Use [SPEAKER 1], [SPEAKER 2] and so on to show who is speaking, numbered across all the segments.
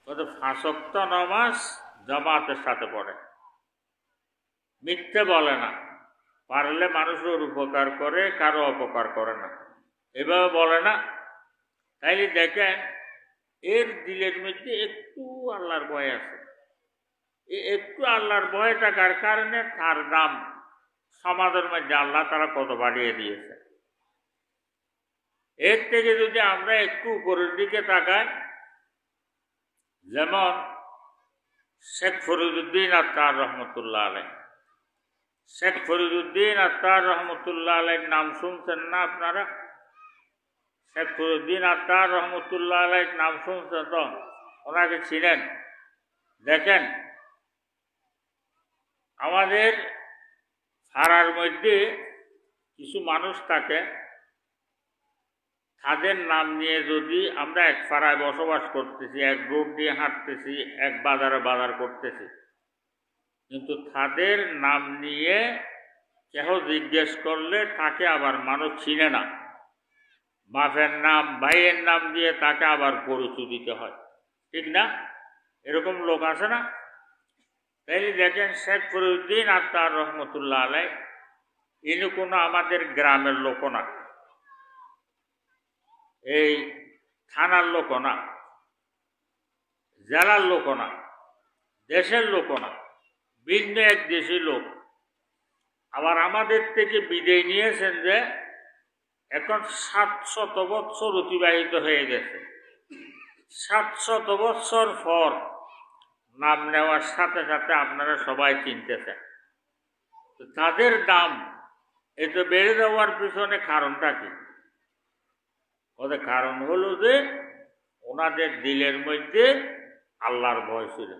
[SPEAKER 1] 5 ওয়াক্ত নামাজ জামাতের সাথে পড়ে, মিথ্যে বলে না, পারলে মানুষের উপকার করে, কারো অপকার করে না, এভাবে বলে না। তাইলে দেখেন এর দিলের মধ্যে একটু আল্লাহর ভয় আছে। একটু আল্লাহর ভয় থাকার কারণে তার দাম সমাজের মধ্যে আল্লাহ তারা কত বাড়িয়ে দিয়েছে। এর থেকে যদি আমরা একটু উপরের দিকে তাকাই, যেমন শেখ ফরিদুদ্দিন আত্তার রহমতুল্লাহ আলাই। শেখ ফরিদুদ্দিন আত্তার রহমতুল্লাহ আলাইর নাম শুনছেন না আপনারা? শেখ ফরিদুদ্দিন আত্তার রহমতুল্লাহ আলাইর নাম শুনছেন তো? ওনাকে ছিলেন। দেখেন আমাদের পাড়ার মধ্যে কিছু মানুষ থাকে, তাদের নাম নিয়ে যদি আমরা এক পাড়ায় বসবাস করতেছি, এক রোড দিয়ে হাঁটতেছি, এক বাজারে বাজার করতেছি, কিন্তু তাদের নাম নিয়ে কেহ জিজ্ঞেস করলে তাকে আবার মানুষ চিনে না, বাপের নাম ভাইয়ের নাম দিয়ে তাকে আবার পরিচয় দিতে হয়, ঠিক না? এরকম লোক আছে না? তাই দেখেন শেখ ফরিদুদ্দিন আত্তার রহমতুল্লাহ আলাই ইনি কোনো আমাদের গ্রামের লোক না, এই থানার লোক না, জেলার লোক না, দেশের লোক না, ভিন্ন এক দেশি লোক। আবার আমাদের থেকে বিদায় নিয়েছেন যে এখন 700 বৎসর অতিবাহিত হয়ে গেছে। 700 বৎসর পর নাম নেওয়ার সাথে সাথে আপনারা সবাই চিনতেছেন। তাদের দাম এত বেড়ে যাওয়ার পিছনে কারণটা কি? ওদের কারণ হলো যে ওনাদের দিলের মধ্যে আল্লাহর ভয় ছিল।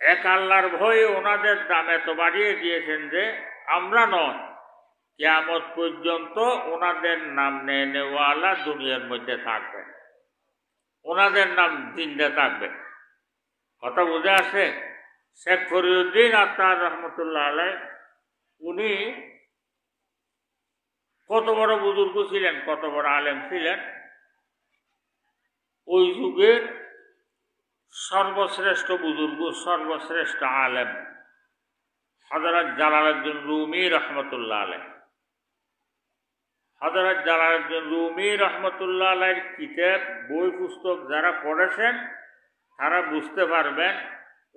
[SPEAKER 1] এক আল্লাহর ভয়ে ওনাদের দাম এত বাড়িয়ে দিয়েছেন যে আমরা নয়, কিয়ামত পর্যন্ত ওনাদের নাম নেওয়ালা দুনিয়ার মধ্যে থাকবে, ওনাদের নাম জিন্দা থাকবে। কথা বুঝে আসে? শেখ ফরিদুদ্দিন আত্তার রহমতুল্লাহ আলাই উনি কত বড় বুজুর্গ ছিলেন, কত বড় আলেম ছিলেন। ওই যুগের সর্বশ্রেষ্ঠ বুজুর্গ, সর্বশ্রেষ্ঠ আলেম হযরত জালালউদ্দিন রুমি রহমতুল্লাহ আলাই। হযরত জালালউদ্দিন রুমি রহমতুল্লাহ আলাইয়ের কিতাব, বই পুস্তক যারা পড়েছেন তারা বুঝতে পারবেন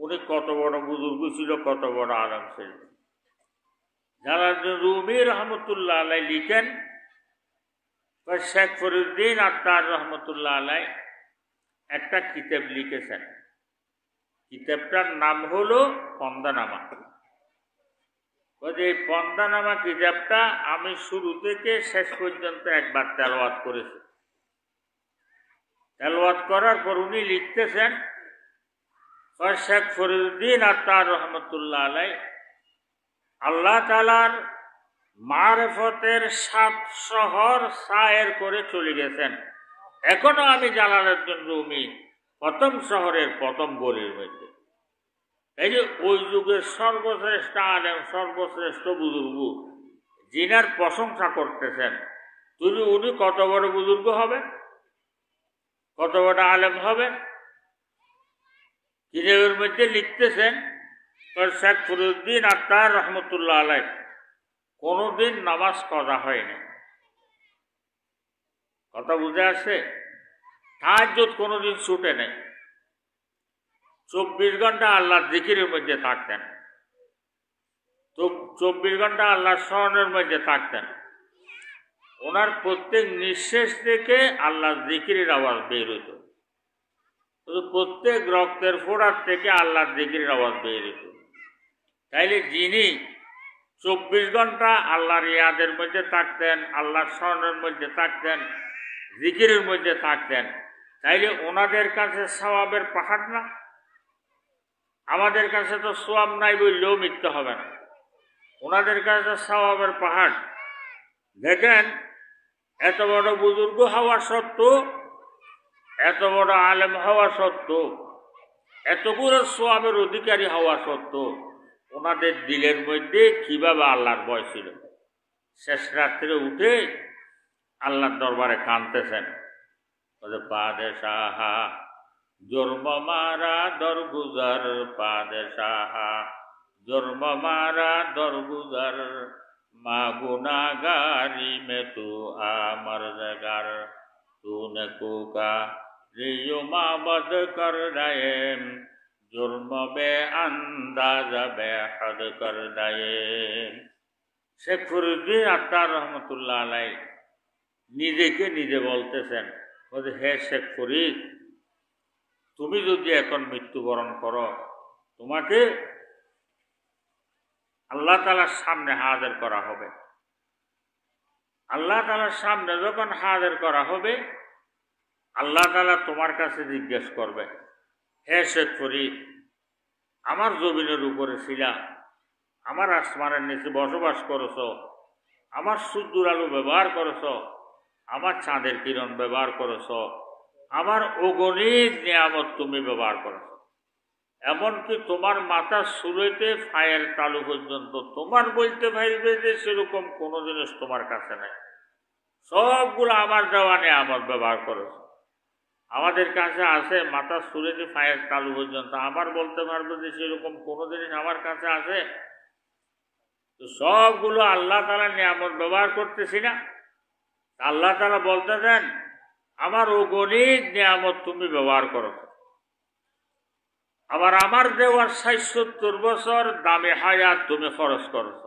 [SPEAKER 1] উনি কত বড় বুজুর্গ ছিল, কত বড় আলেম ছিল। জালালউদ্দিন রুমি রহমতুল্লাহ আলাই লিখেন, শেখ ফরিদুদ্দিন আত্তার রহমতুল্লাহ আলাই একটা কিতাব লিখেছেন, কিতাবটার নাম হলো পন্দানামা। এই পন্দানামা কিতাবটা আমি শুরু থেকে শেষ পর্যন্ত একবার তেলাওয়াত করেছি। তেলাওয়াত করার পর উনি লিখতেছেন, শেখ ফরিদুদ্দিন আত্তার রহমতুল্লাহ আলাই আল্লাহ তাআলার মারিফতের 7 শহর সায়ের করে চলে গেছেন। এখনো আমি জালালউদ্দিন রুমি প্রথম শহরের প্রথম গলির মধ্যে। এই যে ওই যুগের সর্বশ্রেষ্ঠ আলেম, সর্বশ্রেষ্ঠ বুজুর্গ যিনার প্রশংসা করতেছেন, উনি কত বড় বুজুর্গ হবেন, কত বড় আলেম হবেন। কিতাবের মধ্যে লিখতেছেন, শেখ ফরিদুদ্দিন আত্তার রহমতুল্লাহ আলাই কোনোদিন নামাজ কাজা হয়নি। কথা বুঝে আসে? তাহাজ্জুদ কোনোদিন ছুটে নেই। 24 ঘন্টা আল্লাহর জিকিরের মধ্যে থাকতেন, 24 ঘন্টা আল্লাহর স্মরণের মধ্যে থাকতেন। ওনার প্রত্যেক নিঃশ্বাস থেকে আল্লাহর জিকিরের আওয়াজ বের হইত, প্রত্যেক রক্তের ফোঁড়ার থেকে আল্লাহর জিকিরের আওয়াজ বের হইত। তাইলে যিনি 24 ঘন্টা আল্লাহর ইয়াদের মধ্যে থাকতেন, আল্লাহর স্মরণের মধ্যে থাকতেন, জিকিরের মধ্যে থাকতেন, তাইলে ওনাদের কাছে সওয়াবের পাহাড় না? আমাদের কাছে তো সওয়াব নাই বললেও মিথ্যে হবে না, ওনাদের কাছে সওয়াবের পাহাড়। দেখেন এত বড় বুজুর্গ হওয়া সত্ত্বেও, এত বড় আলেম হওয়া সত্ত্বেও, এতগুলো সওয়াবের অধিকারী হওয়া সত্ত্বেও ওনাদের দিলের মধ্যে কিভাবে আল্লাহর ভয় ছিল। শেষ রাত্রে উঠে আল্লাহর দরবারে কাঁদতেছেন, বাদশাহ जुर्म मारा दरगुजर पादशाह, जुर्म मारा दरगुजर, माँ गुनाहगारी में तू आमर्दगार, तूने कूका रियो माबद कर डाये, जुर्म बे अंदाज बेहद कर डाये। শেখ ফরিদুদ্দীন আত্মার রহমতুল্লাহ আলাই নিজেকে নিজে বলতেছেন, হে শেখ ফরিদ, তুমি যদি এখন মৃত্যুবরণ করো, তোমাকে আল্লাহ তাআলার সামনে হাজির করা হবে। আল্লাহ তাআলার সামনে যখন হাজির করা হবে, আল্লাহ তাআলা তোমার কাছে জিজ্ঞেস করবে, হে শেখ ফরিদ, আমার জমিনের উপরে ছিলা, আমার আসমানের নিচে বসবাস করেছ, আমার সূর্যের আলো ব্যবহার করেছ, আমার চাঁদের কিরণ ব্যবহার করেছ, আমার অগণিত নিয়ামত তুমি ব্যবহার করেছ, এমনকি তোমার মাথা শুরুতে ফায়ের তালু পর্যন্ত তোমার বলতে পারবে যে সেরকম কোনো জিনিস তোমার কাছে নেই। সবগুলো আমার দেওয়া নিয়ামত ব্যবহার করেছ। আমাদের কাছে আছে মাথা শুরুতে ফায়ের তালু পর্যন্ত, আমার বলতে পারবে যে সেরকম কোনো জিনিস আমার কাছে আছে? তো সবগুলো আল্লাহ তাআলা নিয়ামত ব্যবহার করতেছি না? আল্লাহ তাআলা বলতে দেন, আমার অগণিত নিয়ামত তুমি ব্যবহার করো, আবার আমার দেওয়ার ৬৭ বছর দামি হায়াত তুমি খরচ করছ,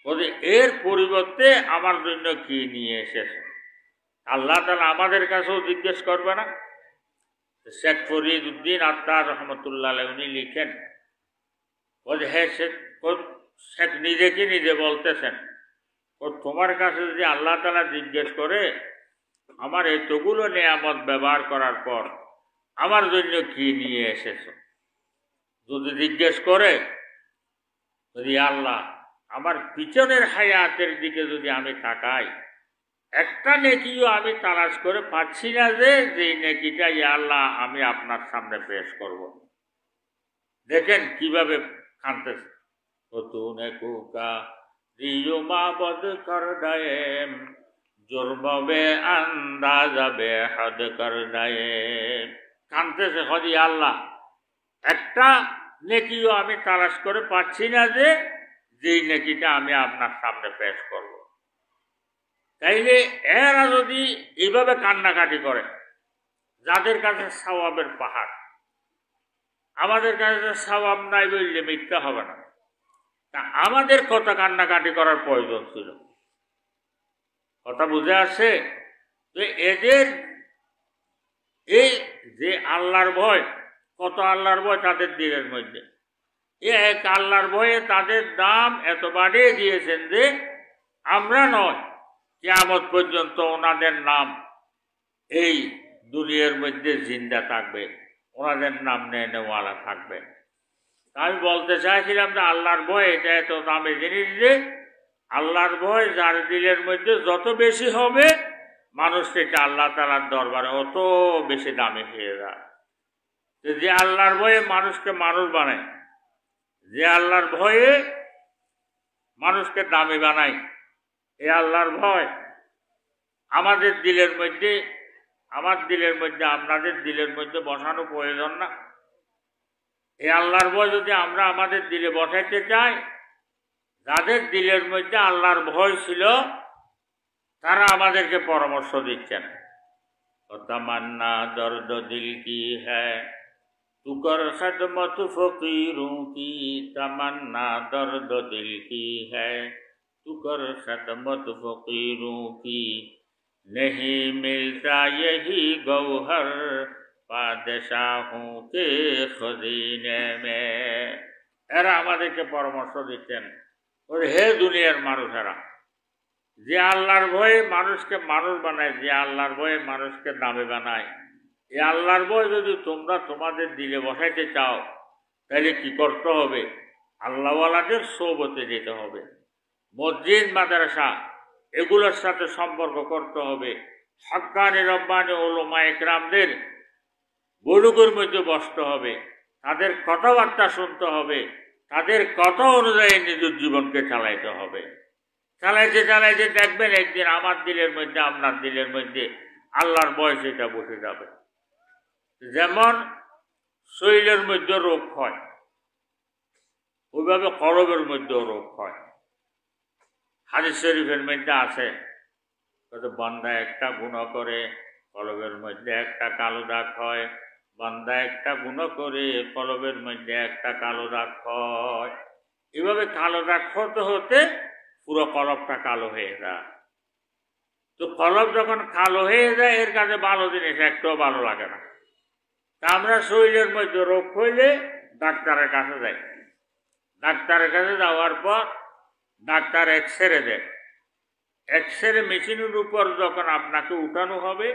[SPEAKER 1] বলে এর পরিবর্তে আমার জন্য কি নিয়ে এসেছ? আল্লাহ তাআলা আমাদের কাছেও জিজ্ঞেস করবে না? শেখ ফরিদুদ্দীন আত্মার রহমতুল্লাহ আলাইহি উনি লিখেন, বলে হে শেখ নিজেকে নিজে বলতেছেন, তোমার কাছে যদি আল্লাহ তাআলা জিজ্ঞেস করে আমার এতগুলো নিয়ামত ব্যবহার করার পর আমার জন্য কি নিয়ে এসেছ, যদি জিজ্ঞেস করে, যদি আল্লাহ আমার পিছনের হায়াতের দিকে যদি আমি তাকাই, একটা নেকিও আমি তালাশ করে পাচ্ছি না যে যেই নেকিটা ইয়া আল্লাহ আমি আপনার সামনে পেশ করব। দেখেন কিভাবে কাঁদতেছে, तूने कूका रियो माबद कर डाये, जुर्म बे अंदाजा बेहद कर डाये। কাঁদতেছে, হদি আল্লাহ একটা নেকিও আমি তালাশ করে পাচ্ছি না যে যেই নেকিটা আমি আপনার সামনে পেশ করব। তাইলে এরা যদি এইভাবে কান্নাকাটি করে, যাদের কাছে সওয়াবের পাহাড়, আমাদের কাছে সওয়াব নাই বললে মিথ্যা হবে না, তা আমাদের কত কান্নাকাটি করার প্রয়োজন ছিল? কথা বুঝে আসছে? তো এদের এই যে আল্লাহর ভয়, কত আল্লাহর ভয় তাদের দিলের মধ্যে, এক আল্লাহর ভয়ে তাদের দাম এত বাড়িয়ে দিয়েছেন যে আমরা নয়, কিয়ামত পর্যন্ত ওনাদের নাম এই দুনিয়ার মধ্যে জিন্দা থাকবে, ওনাদের নাম নেওয়ালা থাকবে। আমি বলতে চাইছিলাম যে আল্লাহর ভয় এটা এত দামি জিনিস যে আল্লাহর ভয় যার দিলের মধ্যে যত বেশি হবে, মানুষ থেকে আল্লাহ তাআলার দরবারে অত বেশি দামি হয়ে যায়। যে আল্লাহর ভয়ে মানুষকে মানুষ বানায়, যে আল্লাহর ভয়ে মানুষকে দামি বানায়, এই আল্লাহর ভয় আমাদের দিলের মধ্যে, আমার দিলের মধ্যে, আপনাদের দিলের মধ্যে বসানো প্রয়োজন না? এই আল্লাহর ভয় যদি আমরা আমাদের দিলে বসাইতে চাই, যাদের দিলের মধ্যে আল্লাহর ভয় ছিল তারা আমাদেরকে পরামর্শ দিচ্ছেন, তামান্না দর্দ দিল কি হ্যায় তু কর খদমত ফকিরোं की, तमन्ना दर्द दिल की है तू कर खदमत फकीरों की, नहीं मिलता यही गौहर बादशाहों के खजीने में। এরা আমাদেরকে পরামর্শ দিচ্ছেন, হে দুনিয়ার মানুষেরা, যে আল্লাহর ভয়ে মানুষকে মানুষ বানায়, যে আল্লাহর ভয়ে মানুষকে দামি বানায়, এই আল্লাহর ভয় যদি তোমরা তোমাদের দিলে বসাইতে চাও, তাহলে কি করতে হবে? আল্লাহওয়ালাদের সোহবতে যেতে হবে, মসজিদ মাদ্রাসা এগুলোর সাথে সম্পর্ক করতে হবে, হক্কানি রব্বানি উলামা ইকরামদের বৈঠকের মধ্যে বসতে হবে, তাদের কথাবার্তা শুনতে হবে, তাদের কথা অনুযায়ী নিজের জীবনকে চালাইতে হবে। চালাইতে চালাইতে দেখবেন একদিন আমার দিলের মধ্যে, আপনার দিলের মধ্যে আল্লাহর ভয় সেটা বসে যাবে। যেমন শরীরের মধ্যে রোগ হয়, ওইভাবে কলবের মধ্যেও রোগ হয়। হাদিস শরীফের মধ্যে আছে, বান্দা একটা গুনাহ করে কলবের মধ্যে একটা কালো দাগ হয়, বান্দা একটা গুনাহ করে কলবের মধ্যে একটা কালো দাগ হয়। এভাবে কালো দাগ হতে হতে পুরো কলবটা কালো হয়ে যায়। তো কলব যখন কালো হয়ে যায়, এর কাছে ভালো জিনিস একটাও ভালো লাগে না। তা আমরা শরীরের মধ্যে রোগ হইলে ডাক্তারের কাছে যাই। ডাক্তারের কাছে যাওয়ার পর ডাক্তার এক্সরে দেয়। এক্সরে মেশিনের উপর যখন আপনাকে উঠানো হবে,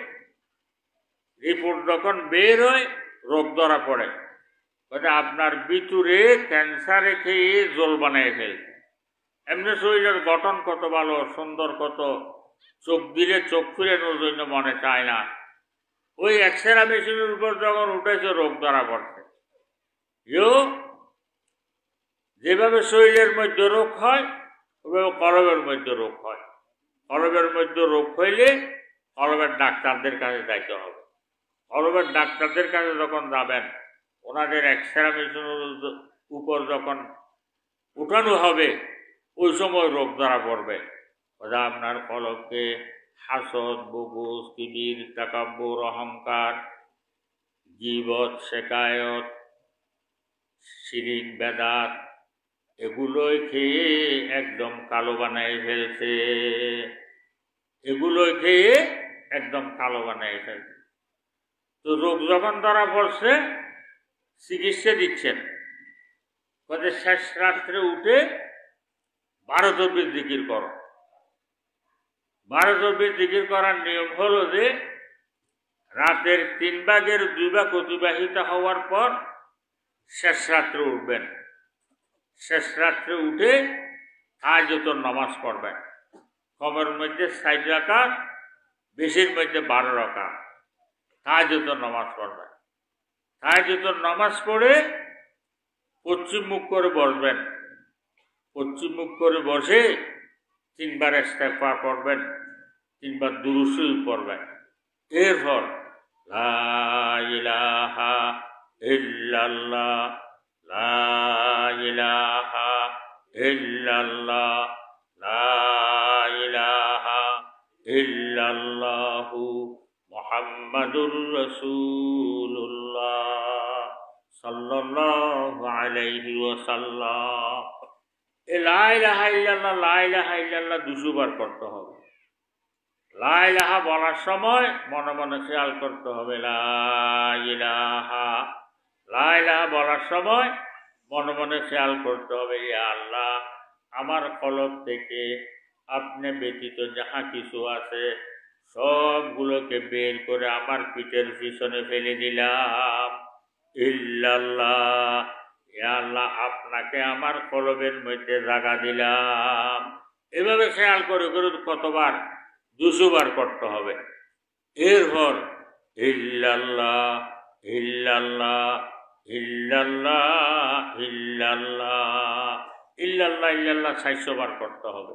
[SPEAKER 1] রিপোর্ট যখন বের হয়, রোগ ধরা পড়ে, আপনার ভিতরে ক্যান্সারে খেয়ে জল বানিয়ে ফেলছে। এমনি শরীরের গঠন কত ভালো, সুন্দর কত, চোখ দিলে চোখ ফিরানোর জন্য মনে চায় না। ওই এক্সরে মেশিনের উপর যখন উঠেছে, রোগ ধরা পড়ছে। যেভাবে শরীরের মধ্যে রোগ হয়, ওইভাবে কলবের মধ্যে রোগ হয়। কলবের মধ্যে রোগ হইলে কলবের ডাক্তারদের কাছে যাইতে হবে। কলবের ডাক্তারদের কাছে যখন যাবেন, ওনাদের এক্সরে মেশিনের উপর যখন উঠানো হবে, ওই সময় রোগ ধরা পড়বে। আপনার কলবকে হাসদ, বুগুজ, কিবির, তাকাব্বুর, অহংকার, গীবত, শেকায়ত, শিরিক, বেদাত এগুলোই খেয়ে একদম কালো বানায় ফেলছে। এগুলোই খেয়ে একদম কালো বানায় ফেলছে। তো রোগ যখন ধরা পড়ছে, চিকিৎসা দিচ্ছেন, শেষ রাত্রে উঠে 12 তসবিহ জিকির করো। 12 তসবিহ জিকির করার নিয়ম হলো যে রাতের 3 ভাগের 2 ভাগ অতিবাহিত হওয়ার পর শেষ রাত্রে উঠবেন। শেষ রাত্রে উঠে তাহাজ্জুদের নামাজ পড়বেন। কমের মধ্যে 4 রাকাত, বেশির মধ্যে 12 রাকাত তাহাজ্জুদের নামাজ পড়বেন। তাহাজ্জুদের নামাজ পড়ে পশ্চিম মুখ করে বসবেন। পশ্চিম মুখ করে বসে 3 বার ইস্তেগফার পড়বেন, 3 বার দুরূদ শরীফ পড়বেন। এরপর লা ইলাহা ইল্লাল্লাহ, লা ইলাহা ইল্লাল্লাহ, লা ইলাহা ইল্লাল্লাহু মুহাম্মাদুর রাসূলুল্লাহ সাল্লাল্লাহু আলাইহি ওয়াসাল্লাম। লা ইলাহা ইল্লাল্লাহ, লা ইলাহা ইল্লাল্লাহ 200 বার করতে হবে। লা ইলাহা বলার সময় মনে মনে খেয়াল করতে হবে লা ইলাহা। লা ইলাহা বলার সময় মনে মনে খেয়াল করতে হবে, ইয়া আল্লাহ, আমার কলব থেকে আপনি ব্যতীত যাহা কিছু আছে সবগুলোকে বের করে আমার পিঠের পিছনে ফেলে দিলাম। ইল্লাল্লাহ, ইয়া আল্লাহ, আপনাকে আমার কলবের মধ্যে জায়গা দিলাম। এভাবে খেয়াল করে করে কতবার? 200 বার করতে হবে। এরপর ইল্লাল্লাহ ইল্লাল্লাহ ইল্লাল্লাহ ইল্লাল্লাহ ইল্লাল্লাহ ইল্লাল্লাহ 400 বার করতে হবে।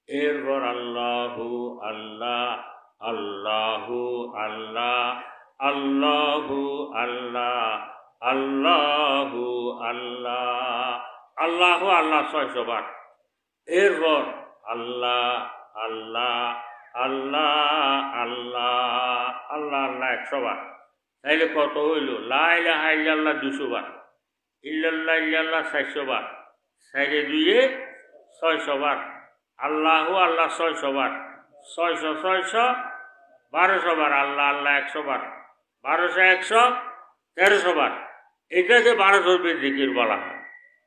[SPEAKER 1] এরপর আল্লাহু আল্লাহ আল্লাহু আল্লাহ আল্লাহু আল্লাহ আল্লাহু আল্লাহ আল্লাহু আল্লাহ 600 বার। এরপর আল্লাহ আল্লাহ আল্লাহ আল্লাহ আল্লাহ আল্লাহ 100 বার। তাইলে কত হইল? লা ইলাহা ইল্লাল্লাহ 200 বার, ইল্লাল্লাহ ইল্লাল্লাহ 400 বার, 4 2 600 বার, আল্লাহু আল্লাহ 600 বার, 600 600 1200 বার, আল্লাহ আল্লাহ 100 বার, 1200 100 1300 বার। এটাকে 12 তসবিহ জিকির বলা হয়,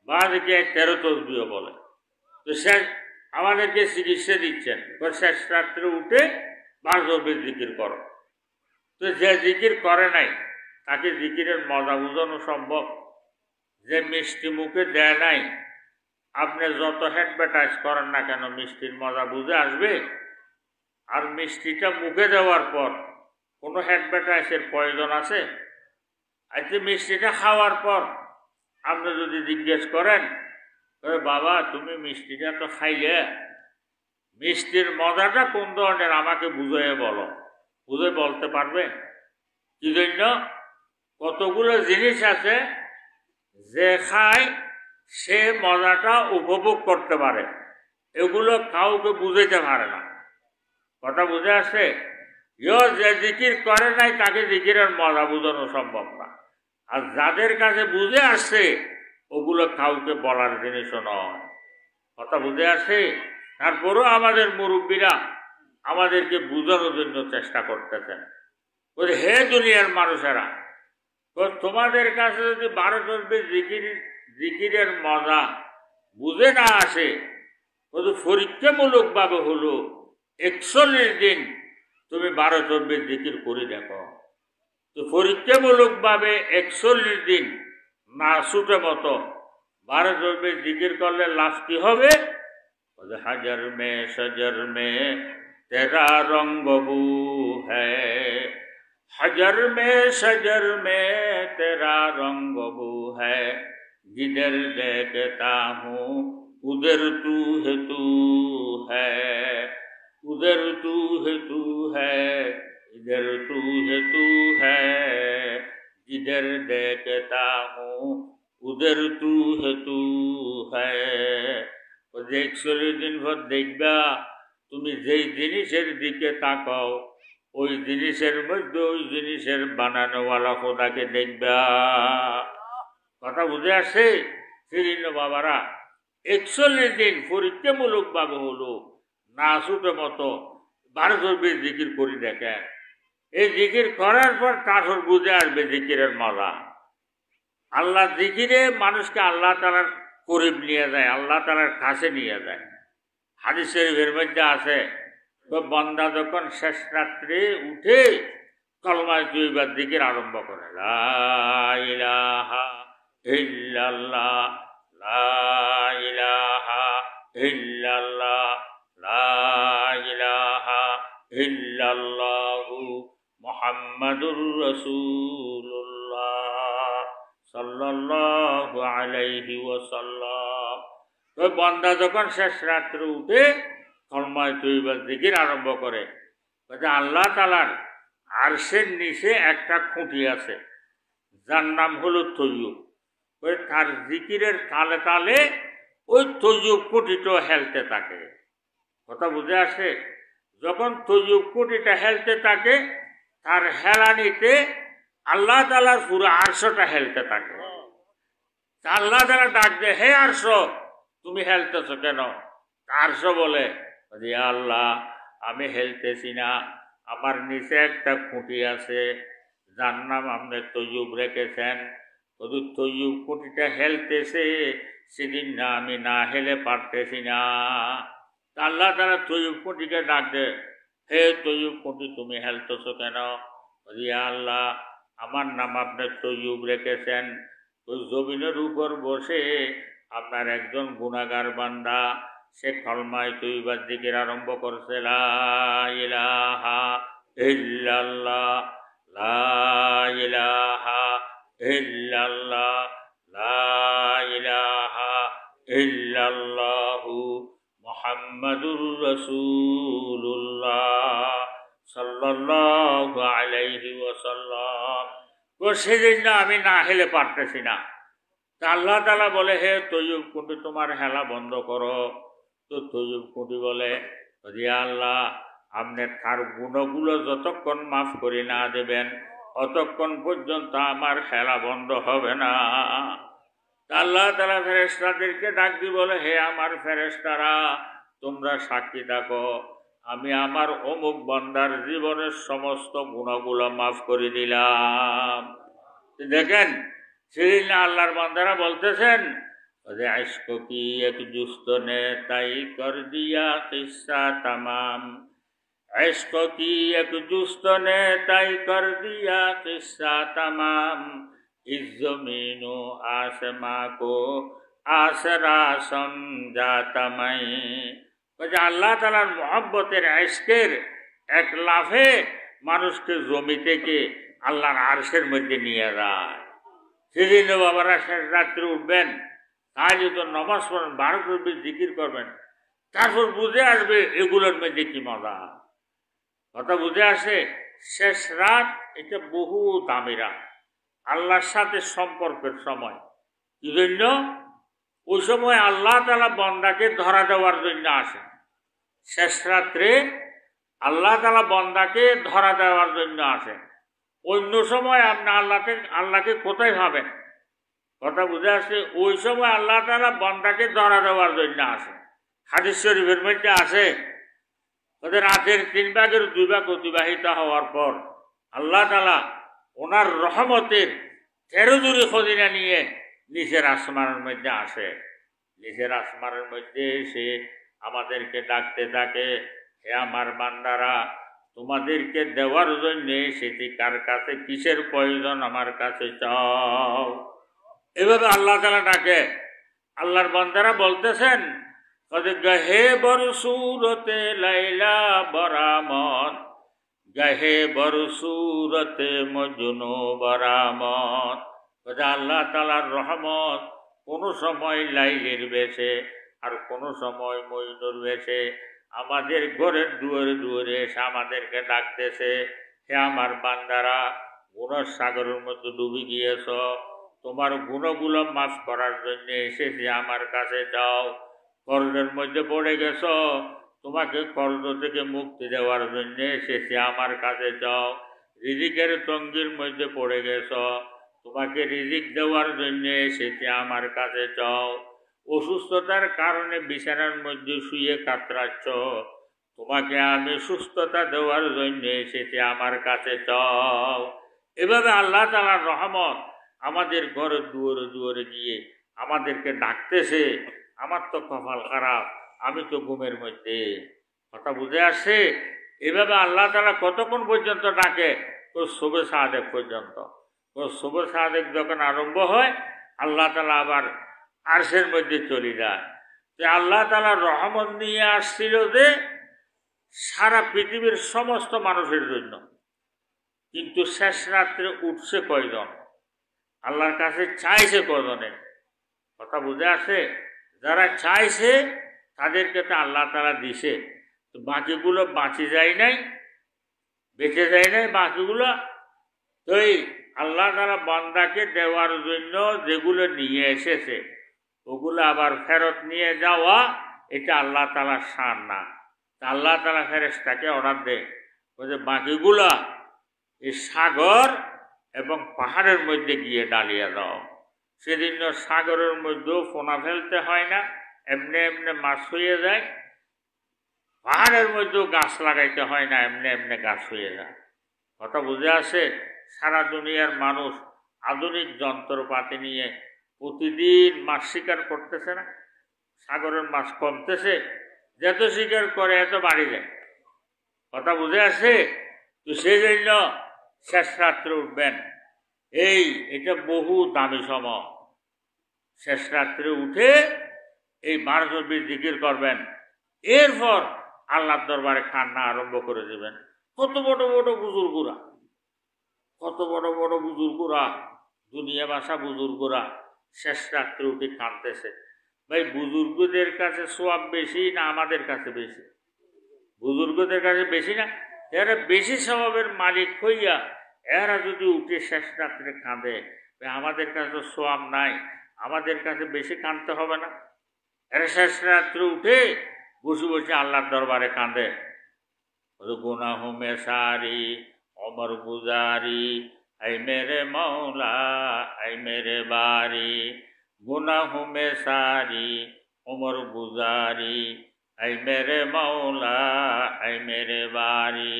[SPEAKER 1] বা একে 13 তসবিহ বলে। তো শেষ আমাদেরকে চিকিৎসা দিচ্ছেন, শেষ রাত্রে উঠে 12 তসবিহ জিকির করো। তো যে জিকির করে নাই তাকে জিকিরের মজা বোঝানো সম্ভব? যে মিষ্টি মুখে দেয় নাই, আপনি যত অ্যাডভার্টাইজ করেন না কেন, মিষ্টির মজা বুঝে আসবে? আর মিষ্টিটা মুখে দেওয়ার পর কোনো অ্যাডভার্টাইজের প্রয়োজন আছে? আচ্ছা, মিষ্টিটা খাওয়ার পর আপনি যদি জিজ্ঞেস করেন, বাবা তুমি মিষ্টিটা তো খাইলে, মিষ্টির মজাটা কোন ধরনের আমাকে বুঝিয়ে বলো, বুঝে বলতে পারবে? কি জন্য? কতগুলো জিনিস আছে যে খায় সে মজাটা উপভোগ করতে পারে, এগুলো কাউকে বুঝাইতে পারে না। কথা বুঝে আসছে? যে জিকির করে নাই তাকে জিকিরের মজা বোঝানো সম্ভব না। আর যাদের কাছে বুঝে আসছে ওগুলো কাউকে বলার জিনিসও নয়। কথা বুঝে আসে? তারপরও আমাদের মুরব্বীরা আমাদেরকে বুঝানোর জন্য চেষ্টা করতেছেন। হে দুনিয়ার মানুষেরা, তোমাদের কাছে যদি 12 তসবিহ জিকিরের মজা বুঝে না আসে, পরীক্ষামূলক ভাবে হলো 41 দিন তুমি 12 তসবিহ জিকির করে দেখো। তো পরীক্ষামূলক ভাবে 41 দিন না ছুটে মতো 12 তসবিহ জিকির করলে লাভ কি হবে? হাজার মে সজর মে তেরা রঙ্গ বু হ্যায়, हजर में शजर में तेरा रंग बू है, जिधर देखता हूँ उधर तू है, उधर तू है, इधर तू है, जिधर देखता हूँ उधर तू है। 41 দিন পর দেখবা তুমি যেই জিনিসের দিকে তাকাও ওই জিনিসের মধ্যে ওই জিনিসের বানানোওয়ালা খোদাকে দেখবা। কথা বুঝে আসছে? শ্রীন বাবারা, 41 দিন পরীক্ষামূলক ভাবে হলো না ছুটে মতো 12 তসবিহ জিকির করি দেখেন। এই জিকির করার পর তারপর বুঝে আসবে জিকিরের মজা। আল্লাহ জিকিরে মানুষকে আল্লাহ তাআলার করিব নিয়ে যায়, আল্লাহ তাআলার কাছে নিয়ে যায়। হাদিস শরীফের মধ্যে আছে, তো বান্দা যখন শেষ রাত্রে উঠে কলমা তৈয়বা জিকির আরম্ভ করে, লা ইলাহা ইল্লাল্লাহ, লা ইলাহা ইল্লাল্লাহ, লা ইলাহা ইল্লাল্লাহু মুহাম্মাদুর রাসূলুল্লাহ সাল্লাল্লাহু আলাইহি ওয়াসাল্লাম। তো বান্দা যখন শেষ রাত্রে উঠে কলমা তৈয়বা জিকির আরম্ভ করে, আল্লাহ তাআলার আরশের নিচে একটা খুঁটি আছে যার নাম হলো তৈয়ব। তার জিকিরের তালে তালে ওই তৈয়ব খুঁটিটা হেলতে থাকে। কথা বুঝে আসে? যখন তৈয়ব খুঁটিটা হেলতে থাকে তার হেলানিতে আল্লাহ তাআলার পুরো আরশটা হেলতে থাকে। আল্লাহ তাআলা ডাক দেয়, হে আরশ তুমি হেলতেছ কেন? আরশ বলে, আল্লাহ আমি হেলতেছি না, আমার নিচে একটা খুঁটি আছে যার নাম আপনি তৈয়ব রেখেছেন। শুধু তৈয়ব খুঁটিটা হেলতেছে, সেদিন না আমি না হেলে পারতেছি না। আল্লাহ তাআলা তৈয়ব খুঁটিকে ডাক দে, হে তৈয়ব খুঁটি তুমি হেলতেছ কেন? আল্লাহ আমার নাম আপনি তৈয়ব রেখেছেন, ওই জমিনের উপর বসে আপনার একজন গুনাহগার বান্দা সে কলমায়ে তৈয়বা জিকির আরম্ভ করছে, লা ইলাহা ইল্লাল্লাহ, লা ইলাহা ইল্লাল্লাহ, লা ইলাহা ইল্লাল্লাহু মুহাম্মাদুর রাসূলুল্লাহ সাল্লাল্লাহু আলাইহি ওয়াসাল্লাম। তো সেদিন না আমি না হেলে পারতেছি না। তা আল্লাহ তাআলা বলে, হে তৈয়ব খুঁটি তোমার হেলা বন্ধ করো। তো তৈয়ব খুঁটি বলে, আল্লাহ আপনি তার গুণগুলো যতক্ষণ মাফ করে না দেবেন ততক্ষণ পর্যন্ত আমার হেলা বন্ধ হবে না। আল্লাহ তাআলা ফেরেশতাদেরকে ডাক দিয়ে বলে, হে আমার ফেরেশতারা তোমরা সাক্ষী থাকো, আমি আমার অমুক বান্দার জীবনের সমস্ত গুণগুলো মাফ করে দিলাম। দেখেন সেদিন আল্লাহর বান্দারা বলতেছেন, इश्क की एक जुस्त ने तय कर दिया किस्सा तमाम, इश्क की एक जुस्त ने तय कर दिया किस्सा तमाम, इस जमीनो आसमां को आसरा समझाता मैं। আল্লাহ তাআলার মুহাব্বতের ইশকের এক লাফে মানুষকে জমি থেকে আল্লাহর আরশের মধ্যে নিয়ে যায়। সেদিন বাবারা শেষ রাত্রে উঠবেন, তাই তো নামাজ পড়েন, 12 তসবিহ জিকির করবেন, তারপর বুঝে আসবে এগুলোর মধ্যে কি মজা। কথা বুঝে আসে? শেষ রাত এটা বহু দামি রাত। আল্লাহর সাথে সম্পর্কের সময়। কি জন্য? ওই সময় আল্লাহ তাআলা বান্দাকে ধরা দেওয়ার জন্য আসে। শেষ রাত্রে আল্লাহ তাআলা বান্দাকে ধরা দেওয়ার জন্য আসে। অন্য সময় আপনি আল্লাহকে কোথায় পাবেন? কথা বুঝে আসছে? ওই সময় আল্লাহ তাআলা বান্দাকে ধরা দেওয়ার জন্য আসে। হাদিস শরীফের মধ্যে আছে, ওদের রাতের 3 ভাগের 2 ভাগ অতিবাহিত হওয়ার পর আল্লাহ তাআলা ওনার রহমতের 13 জুড়ি খজিনা নিয়ে নিচের আসমানের মধ্যে আসে। নিচের আসমানের মধ্যে এসে আমাদেরকে ডাকতে থাকে, হে আমার বান্দারা, তোমাদেরকে দেওয়ার জন্য সেটি কার কাছে, কিসের প্রয়োজন, আমার কাছে চাও। এভাবে আল্লাহ তাআলা ডাকে। আল্লাহর বান্দারা বলতেছেন, গাহে বরসুরতে লাইলা বরামত, গাহে বরসুরতে মজনু বরামত। আল্লাহ তাআলার রহমত কোনো সময় লাইলের বেশে আর কোনো সময় মজনুর বেশে আমাদের ঘরের দুয়ারে দুয়ারে এসে আমাদেরকে ডাকতেছে, হে আমার বান্দারা, গুণের সাগরের মধ্যে ডুবে গিয়েছ, তোমার গুণগুলো মাফ করার জন্য এসেছি, আমার কাছে যাও। কর্জের মধ্যে পড়ে গেছ, তোমাকে কর্জ থেকে মুক্তি দেওয়ার জন্য এসেছি, আমার কাছে যাও। রিজিকের তঙ্গির মধ্যে পড়ে গেছ, তোমাকে রিজিক দেওয়ার জন্য এসেছি, আমার কাছে যাও। অসুস্থতার কারণে বিছানার মধ্যে শুয়ে কাতরাচ্ছ, তোমাকে আমি সুস্থতা দেওয়ার জন্য এসেছি, আমার কাছে যাও। এভাবে আল্লাহ তাআলার রহমত আমাদের ঘরের দুয়ারে দুয়ারে গিয়ে আমাদেরকে ডাকতেছে। আমার তো কপাল খারাপ, আমি তো ঘুমের মধ্যে। কথা বুঝে আসছে? এভাবে আল্লাহ তাআলা কতক্ষণ পর্যন্ত ডাকে? তো শুভে সাদেক পর্যন্ত। তো শুভে সাদেক যখন আরম্ভ হয়, আল্লাহ তাআলা আবার আরশের মধ্যে চলে যায়। যে আল্লাহ তাআলা রহমত নিয়ে আসছিল যে সারা পৃথিবীর সমস্ত মানুষের জন্য, কিন্তু শেষ রাত্রে উঠছে কয়জন? আল্লাহর কাছে চাইছে কজনে? কথা বুঝে আসে? যারা চাইছে তাদেরকে তো আল্লাহ তাআলা দিছে, তো বাকিগুলো বাঁচে যায় নাই, বেঁচে যায় নাই বাকিগুলো। তো এই আল্লাহ তাআলা বান্দাকে দেওয়ার জন্য যেগুলো নিয়ে এসেছে ওগুলো আবার ফেরত নিয়ে যাওয়া, এটা আল্লাহ তাআলার শান না। আল্লাহ তাআলা ফেরেশতাকে অর্ডার দেয়, যে বাকিগুলা এই সাগর এবং পাহাড়ের মধ্যে গিয়ে ডালিয়ে দাও। সেদিন সাগরের মধ্যেও পোনা ফেলতে হয় না, এমনি এমনি মাছ হয়ে যায়। পাহাড়ের মধ্যেও গাছ লাগাইতে হয় না, এমনি এমনি গাছ হয়ে যায়। কথা বুঝে আসে? সারা দুনিয়ার মানুষ আধুনিক যন্ত্রপাতি নিয়ে প্রতিদিন মাছ শিকার করতেছে না? সাগরের মাছ কমতেছে, যত শিকার করে এত বাড়ি যায়। কথা বুঝে আসে? তো সেই জন্য শেষ রাত্রে উঠবেন, এটা বহু দামি সময়। শেষ রাত্রে উঠে এই 12 তসবিহ জিকির করবেন, এরপর আল্লাহর দরবারে কান্না আরম্ভ করে দেবেন। কত বড় বড় বুজুর্গরা, কত বড় বড় বুজুর্গরা, দুনিয়া ভাষা বুজুর্গরা শেষ রাত্রে উঠে কাঁদতেছে। ভাই, বুজুর্গদের কাছে সওয়াব বেশি না আমাদের কাছে বেশি? বুজুর্গদের কাছে বেশি না? এরা বেশি স্বভাবের মালিক হইয়া এরা যদি উঠে শেষ রাত্রে কাঁদে, আমাদের কাছে সওয়াব নাই, আমাদের কাছে বেশি কাঁদতে হবে না? এরা শেষ রাত্রে উঠে বসে বসে আল্লাহর দরবারে কাঁদে, গুনাহ মে সারি অমর গুজারি, আই মেরে মৌলা আই মেরে বারি, গুনাহ মে সারি অমর গুজারি, আই মেরে মৌলা আই মেরে বারি,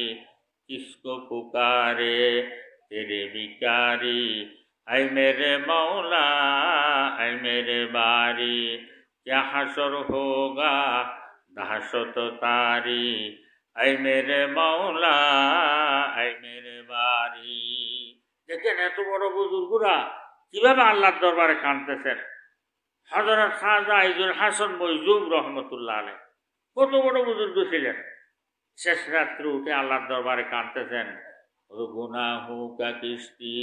[SPEAKER 1] किसको पुकारे तेरे भिखारी, ऐ मेरे मौला ऐ मेरे बारी, क्या हशर होगा दहशत तारी, ऐ मेरे मौला ऐ मेरे बारी। দেখেন এত বড় বুজুর্গরা কিভাবে আল্লাহর দরবারে কাঁদতেছেন। হযরত খাজা আইজুল হাসান মজদুব রহমতুল্লাহ আলাইহ কত বড় বুজুর্গ ছিলেন। শেষ রাত্রে উঠে আল্লাহর দরবারে কাঁদতেছেন, গুনাহু কা কিস্তি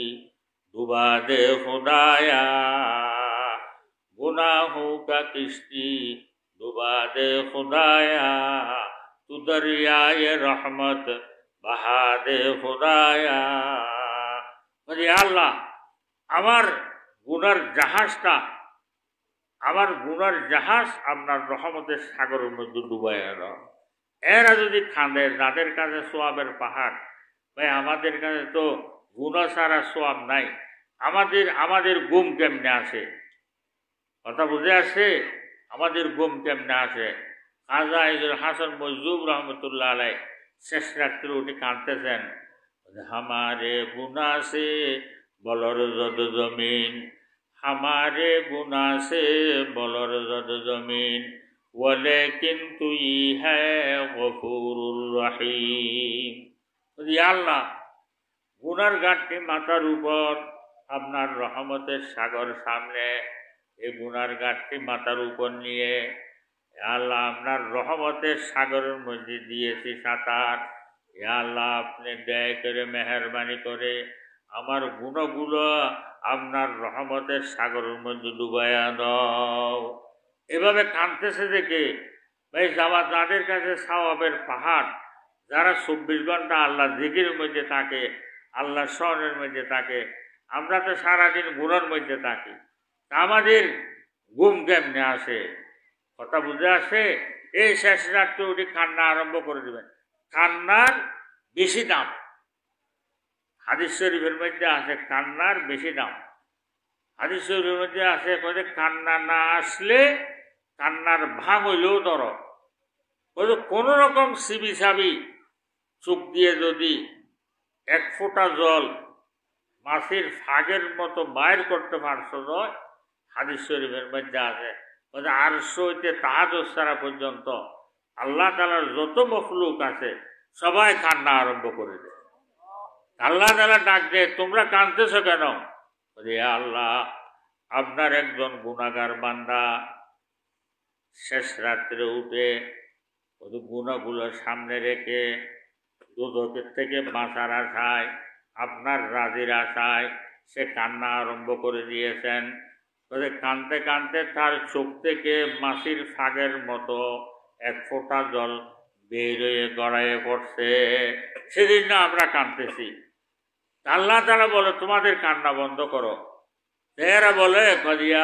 [SPEAKER 1] ডুবা দে খুদায়া, গুনাহু কা কিস্তি ডুবা দে খুদায়া, তু দরিয়ায়ে রহমত বাহা দে খুদায়া। আল্লাহ, আমার গুনার জাহাজটা, আমার গুনার জাহাজ আপনার রহমতের সাগরের মধ্যে ডুবাইয়া দাও। এরা যদি খাঁদে, যাদের কাছে সোয়াবের পাহাড়, ভাই আমাদের কাছে তো গুনাহ ছাড়া সোয়াব নাই। আমাদের গুম কেমনে আসে? কথা বুঝে আসে? আমাদের গুম কেমনে আসে? খাজা ইজুল হাসান মজুব রহমতুল্লাহ আলাই শেষ রাত্রে উঠে কাঁদতেছেন, হামারে গুনা সে বলর জদ জমিন, হামারে গুনা সে বলর জদ জমিন, ওয়ালে কিন্তু ই হ্যায় গফুরুর রহিম। আল্লাহ, গুনার ঘাটটি মাথার উপর, আপনার রহমতের সাগর সামনে, এই গুনার ঘাটটি মাথার উপর নিয়ে আল্লাহ আপনার রহমতের সাগরের মধ্যে দিয়েছি সাঁতার। আল্লাহ আপনি দয়া করে মেহরবানি করে আমার গুণগুলো আপনার রহমতের সাগরের মধ্যে ডুবাইয়া দাও। এভাবে কাঁদতেছে দেখে ভাই যাদের কাছে সওয়াবের পাহাড়, যারা 24 ঘন্টা আল্লাহ জিকিরের মধ্যে থাকে, আল্লাহ স্মরণের মধ্যে থাকে, আমরা তো সারাদিন গুণের মধ্যে থাকি, আমাদের ঘুম কেমনে আসে? কথা বুঝে আসে? এই শেষ রাত্রে উঠে কান্না আরম্ভ করে দেবেন। কান্নার বেশি দাম, হাদিস শরীফের মধ্যে আছে কান্নার বেশি দাম। হাদিস শরীফের মধ্যে আছে কান্না না আসলে কান্নার ভাগ হইলেও ধরো, কোন রকম সিবি সাবি চোখ দিয়ে যদি এক ফোঁটা জল মাছের ফাগের মতো বাইর করতে পারছো, হাদিস শরীফের মধ্যে আছে আরশ হইতে তাহাজ্জুদ ছাড়া পর্যন্ত আল্লাহ তাআলার যত মখলুক আছে সবাই কান্না আরম্ভ করে দেয়। আল্লাহ তাআলা ডাক দেয়, তোমরা কাঁদতেছো কেন? আল্লাহ, আপনার একজন গুনাহগার বান্দা শেষ রাত্রে উঠে গুনাহগুলো সামনে রেখে দুজকের থেকে বাঁচার আশায়, আপনার রাজির আশায় সে কান্না আরম্ভ করে দিয়েছেন। কানতে কানতে তার চোখ থেকে মাছির ফাগের মতো এক ফোঁটা জল বের হয়ে গড়াইয়ে পড়ছে। সেদিন না আমরা কাঁদতেছি। আল্লাহ তাআলা বলে তোমাদের কান্না বন্ধ করো। এরা বলে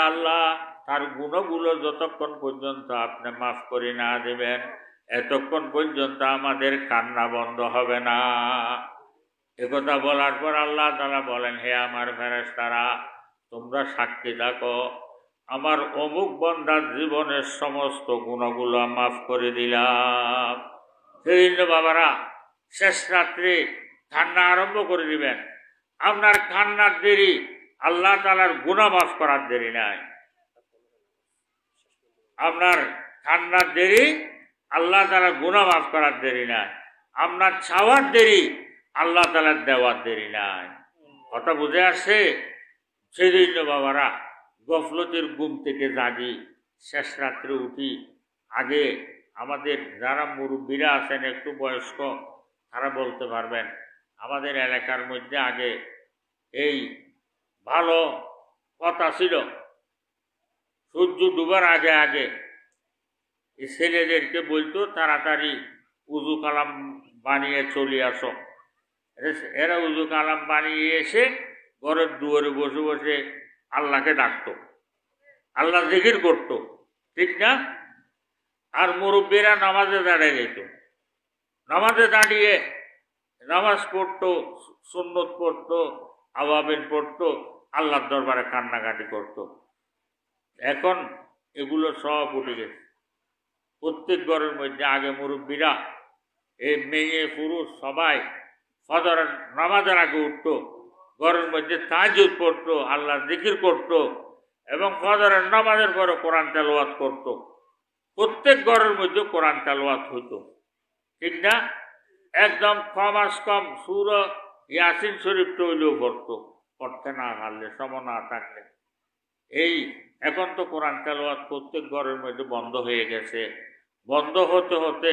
[SPEAKER 1] আল্লাহ, তার গুণগুলো যতক্ষণ পর্যন্ত আপনি মাফ করে না দেবেন এতক্ষণ পর্যন্ত আমাদের কান্না বন্ধ হবে না। একথা বলার পর আল্লাহ তাআলা বলেন, হে আমার ফেরেশতারা, তোমরা সাক্ষী থাকো, আমার অমুক বান্দার জীবনের সমস্ত গুণগুলো মাফ করে দিলাম। সেদিন বাবারা শেষ রাত্রে কান্না আরম্ভ করে দিবেন। আপনার কান্নার দেরি আল্লাহ তাআলার গুনাহ মাফ করার দেরি নাই। আপনার কান্নার দেরি আল্লাহ তাআলার গুনাহ মাফ করার দেরি নাই। আপনার চাওয়ার দেরি আল্লাহ তাআলার দেওয়ার দেরি নাই। কথা বুঝে আসছে? সেদিন বাবারা গফলতের ঘুম থেকে জাগি, শেষ রাত্রে উঠি। আগে আমাদের যারা মুরব্বীরা আছেন একটু বয়স্ক, তারা বলতে পারবেন, আমাদের এলাকার মধ্যে আগে এই ভালো কথা ছিল, সূর্য ডুবার আগে আগে এই ছেলেদেরকে বলতো তাড়াতাড়ি উজু কালাম বানিয়ে চলে আসো। এরা উজু কালাম বানিয়ে এসে ঘরের দুয়ারে বসে বসে আল্লাহকে ডাকতো, আল্লাহ জিকির করতো, ঠিক না? আর মুরব্বীরা নামাজে দাঁড়িয়ে যেত, নামাজে দাঁড়িয়ে নামাজ পড়তো, সুন্নত পড়তো, আওয়াবিন পড়তো, আল্লাহর দরবারে কান্নাকাটি করতো। এখন এগুলো সব উঠে গেছে। প্রত্যেক ঘরের মধ্যে আগে মুরব্বীরা এই মেয়ে পুরুষ সবাই ফজর নামাজের আগে উঠতো, ঘরের মধ্যে তাহাজ্জুদ পড়তো, আল্লাহর জিকির করতো এবং ফজরের নামাজের পরে কোরআন তেলাওয়াত করতো। প্রত্যেক ঘরের মধ্যে কোরআন তেলাওয়াত হইতো, ঠিক না? একদম কম সূরা ইয়াসিন শরীফ হইলেও পড়তো, পড়তে না পারলে, সময় না থাকলে। এই এখন তো কোরআন তেলাওয়াত প্রত্যেক ঘরের মধ্যে বন্ধ হয়ে গেছে। বন্ধ হতে হতে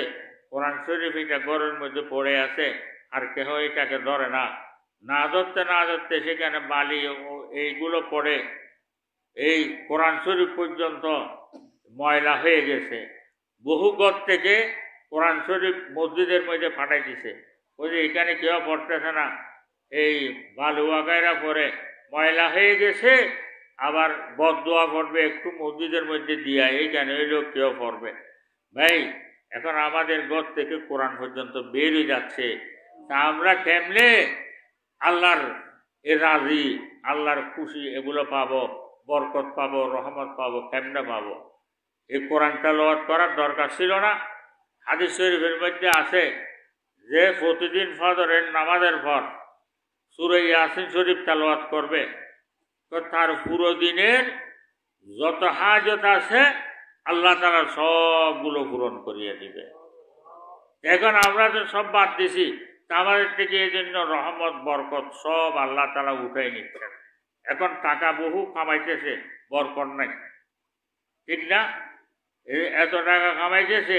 [SPEAKER 1] কোরআন শরীফ এটা ঘরের মধ্যে পড়ে আছে, আর কেহ এটাকে ধরে না। না ধরতে সেখানে বালি এইগুলো পড়ে এই কোরআন শরীফ পর্যন্ত ময়লা হয়ে গেছে। বহু ঘর থেকে কোরআন শরীফ মসজিদের মধ্যে পাঠাই দিছে, ওই যে এখানে কেউ পড়তেছে না, এই বালুয়াগাইরা পরে ময়লা হয়ে গেছে, আবার বদদোয়া পড়বে একটু মসজিদের মধ্যে দিয়া, এইখানে ওই লোক কেউ পড়বে। ভাই এখন আমাদের ঘর থেকে কোরআন পর্যন্ত বের হয়ে যাচ্ছে, তা আমরা কেমনে আল্লাহর রাজি, আল্লাহর খুশি এগুলো পাবো, বরকত পাবো, রহমত পাবো, কেমনে পাবো? এই কোরআন তেলাওয়াত করার দরকার ছিল না? হাদিস শরীফের মধ্যে আছে যে প্রতিদিন ফজরের নামাজের পর সূরা ইয়াসিন শরীফ তেলাওয়াত করবে, তো তার পুরো দিনের যত হাজত আছে আল্লাহ তাআলা সবগুলো পূরণ করিয়ে দিবে। এখন আমরা তো সব বাদ দিছি, তা আমাদের থেকে এই জন্য রহমত বরকত সব আল্লাহ তাআলা উঠাই নিচ্ছেন। এখন টাকা বহু কামাইতেছে, বরকত নাই, ঠিক না? এত টাকা কামাইতেছে,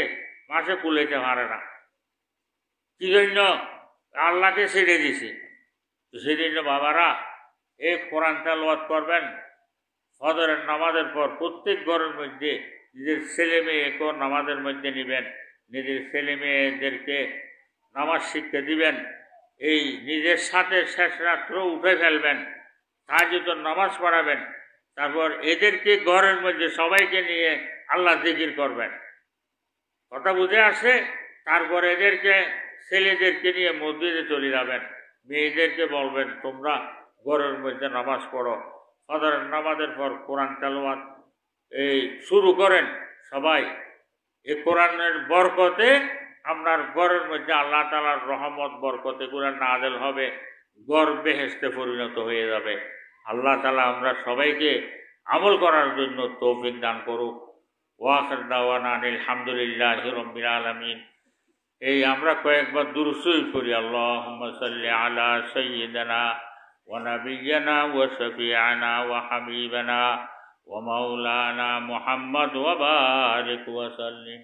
[SPEAKER 1] মাসে কুলাইতে পারে না, কি জন্য? আল্লাহকে ছেড়ে দিছি। তো সেই জন্য বাবারা এই কোরআন তেলাওয়াত করবেন ফজরের নামাজের পর। প্রত্যেক ঘরের মধ্যে নিজের ছেলে মেয়েকেও নামাজের মধ্যে নেবেন, নিজের ছেলে মেয়েদেরকে নামাজ শিখতে দিবেন। এই নিজের সাথে শেষ রাত্র উঠে ফেলবেন, তাহাজ্জুদের নামাজ পড়াবেন, তারপর এদেরকে ঘরের মধ্যে সবাইকে নিয়ে আল্লাহ জিকির করবেন। কথা বুঝে আসে? তারপর এদেরকে ছেলেদেরকে নিয়ে মসজিদে চলে যাবেন, মেয়েদেরকে বলবেন তোমরা ঘরের মধ্যে নামাজ পড়ো। ফজরের নামাজের পর কোরআন তেলাওয়াত এই শুরু করেন সবাই। এই কোরআনের বরকতে আপনার ঘরের মধ্যে আল্লাহ তাআলার রহমত বরকতে কোরআন নাযিল হবে, ঘর বেহেশতে পরিণত হয়ে যাবে। আল্লাহ তাআলা আমরা সবাইকে আমল করার জন্য তৌফিক দান করুক। ওয়া আখির দাওয়ানা আলহামদুলিল্লাহি রাব্বিল আলামিন। এই আমরা কয়েকবার দুরূদ শরীফ পড়ি। আল্লাহুম্মা সাল্লি আলা সাইয়্যিদিনা ওয়া নাবিয়্যিনা ওয়া শাফি'ানা ওয়া হাবিবানা ওয়া মাওলানা মুহাম্মদ ওয়া বারিক ওয়া সাল্লিম।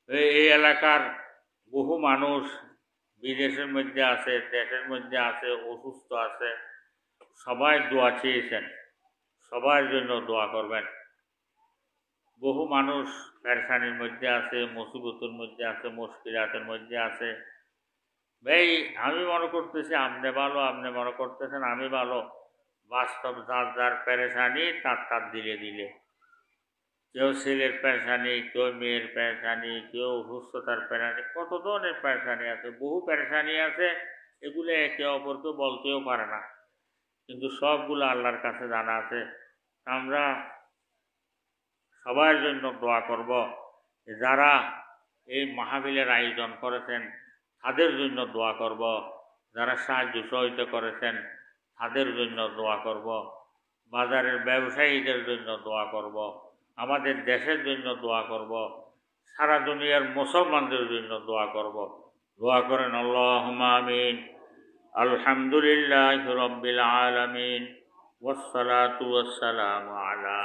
[SPEAKER 1] এই এলাকার বহু মানুষ বিদেশের মধ্যে আছে, দেশের মধ্যে আছে, অসুস্থ আছে, সবাই দোয়া চেয়েছেন, সবার জন্য দোয়া করবেন। বহু মানুষ পেরেশানির মধ্যে আছে, মুসিবতের মধ্যে আছে, মুশকিলাতের মধ্যে আছে। ভাই আমি মনে করতেছি আপনি ভালো, আপনি মনে করতেছেন আমি ভালো। বাস্তব যার যার পেরেশানি তার দিলে দিলে, কেউ ছেলের পেরেশানি, কেউ মেয়ের পেরেশানি, কেউ অসুস্থতার পেরেশানি, কত ধরনের পেরেশানি আছে, বহু পেরেশানি আছে। এগুলো একে অপরকে বলতেও পারে না, কিন্তু সবগুলো আল্লাহর কাছে জানা আছে। আমরা সবার জন্য দোয়া করব। যারা এই মাহফিলের আয়োজন করেছেন তাদের জন্য দোয়া করব, যারা সাহায্য সহযোগিতা করেছেন তাদের জন্য দোয়া করব, বাজারের ব্যবসায়ীদের জন্য দোয়া করব, আমাদের দেশের জন্য দোয়া করব, সারা দুনিয়ার মুসলমানদের জন্য দোয়া করব। দোয়া করেন আল্লাহুম্মা আমিন। আলহামদুলিল্লাহি রাব্বিল আলামিন ওয়াসসালাতু ওয়াসসালামু আলা